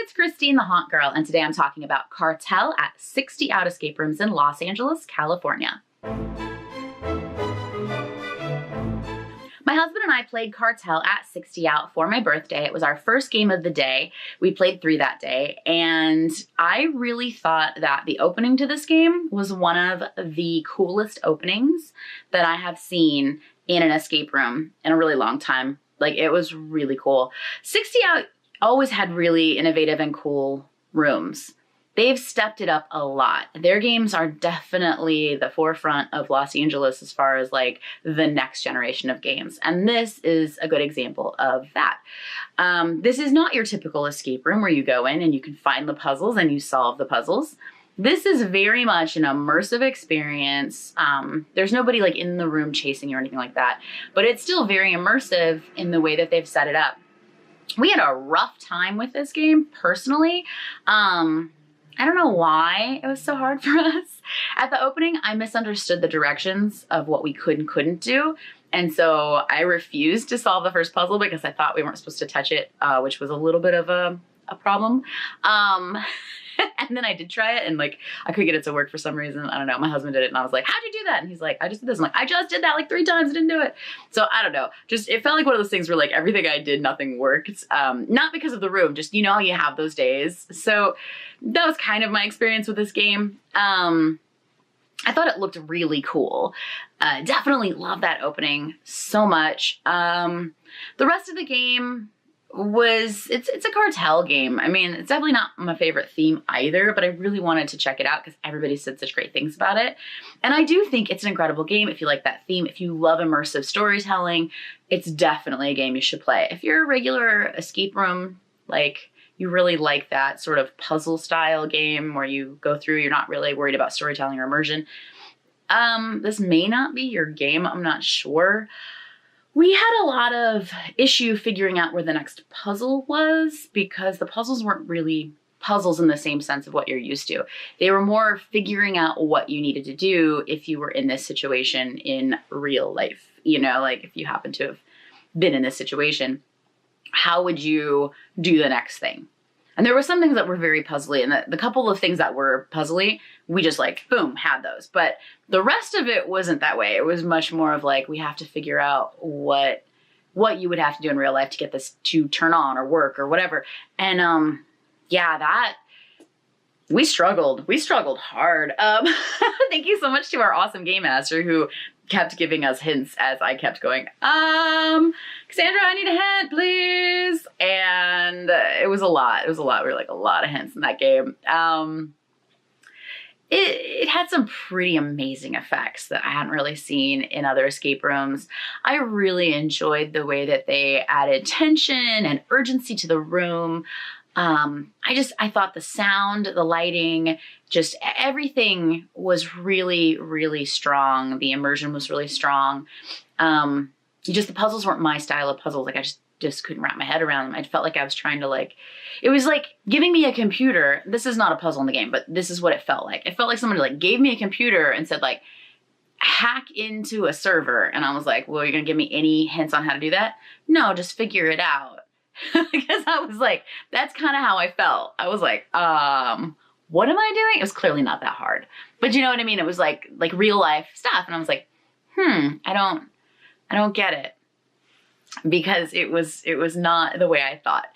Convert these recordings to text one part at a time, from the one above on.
it's Christine, the Haunt Girl, and today I'm talking about Cartel at 60 Out escape rooms in Los Angeles, California. My husband and I played Cartel at 60 Out for my birthday. It was our first game of the day. We played 3 that day, and I really thought that the opening to this game was one of the coolest openings that I have seen in an escape room in a really long time. Like, it was really cool. 60 Out always had really innovative and cool rooms. They've stepped it up a lot. Their games are definitely the forefront of Los Angeles as far as like the next generation of games. And this is a good example of that. This is not your typical escape room where you go in and you can find the puzzles and you solve the puzzles. This is very much an immersive experience. There's nobody like in the room chasing you or anything like that, but it's still very immersive in the way that they've set it up. We had a rough time with this game personally. I don't know why it was so hard for us. At the opening, I misunderstood the directions of what we could and couldn't do. And so I refused to solve the first puzzle because I thought we weren't supposed to touch it, which was a little bit of a problem. And then I did try it and like, I couldn't get it to work for some reason. I don't know. My husband did it and I was like, how'd you do that? And he's like, I just did this. I'm like, I just did that like 3 times, didn't do it. So I don't know. Just, it felt like one of those things where like everything I did, nothing worked. Not because of the room, just, you know, how you have those days. So that was kind of my experience with this game. I thought it looked really cool. Definitely love that opening so much. The rest of the game was, it's a Cartel game. I mean, it's definitely not my favorite theme either, but I really wanted to check it out because everybody said such great things about it. And I do think it's an incredible game if you like that theme. If you love immersive storytelling, it's definitely a game you should play. If you're a regular escape room, like you really like that sort of puzzle style game where you go through, you're not really worried about storytelling or immersion, this may not be your game. I'm not sure. We had a lot of issue figuring out where the next puzzle was because the puzzles weren't really puzzles in the same sense of what you're used to. They were more figuring out what you needed to do if you were in this situation in real life. You know, like if you happen to have been in this situation, how would you do the next thing? And there were some things that were very puzzly, and the couple of things that were puzzly, we just like, boom, had those. But the rest of it wasn't that way. It was much more of like, we have to figure out what you would have to do in real life to get this to turn on or work or whatever. And yeah, we struggled hard. Thank you so much to our awesome game master who kept giving us hints as I kept going, Cassandra, I need a hint, please. And it was a lot. We were like a lot of hints in that game. It had some pretty amazing effects that I hadn't really seen in other escape rooms. I really enjoyed the way that they added tension and urgency to the room. I thought the sound, the lighting, just everything was really, really strong. The immersion was really strong. The puzzles weren't my style of puzzles. Like I just couldn't wrap my head around them. I felt like I was trying to like, it was like giving me a computer. This is not a puzzle in the game, but this is what it felt like. It felt like somebody like gave me a computer and said like, hack into a server. And I was like, well, you're gonna give me any hints on how to do that? No, just figure it out. Because I was like, that's kind of how I felt. I was like, what am I doing? It was clearly not that hard, but you know what I mean? It was like real life stuff. And I was like, I don't get it, because it was not the way I thought.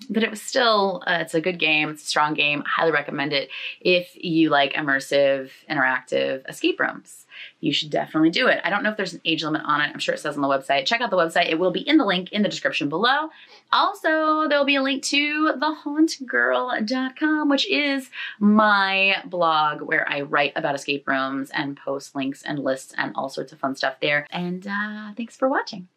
But it was still, it's a good game. It's a strong game. I highly recommend it. If you like immersive, interactive escape rooms, you should definitely do it. I don't know if there's an age limit on it. I'm sure it says on the website. Check out the website. It will be in the link in the description below. Also, there'll be a link to thehauntgirl.com, which is my blog where I write about escape rooms and post links and lists and all sorts of fun stuff there. And thanks for watching.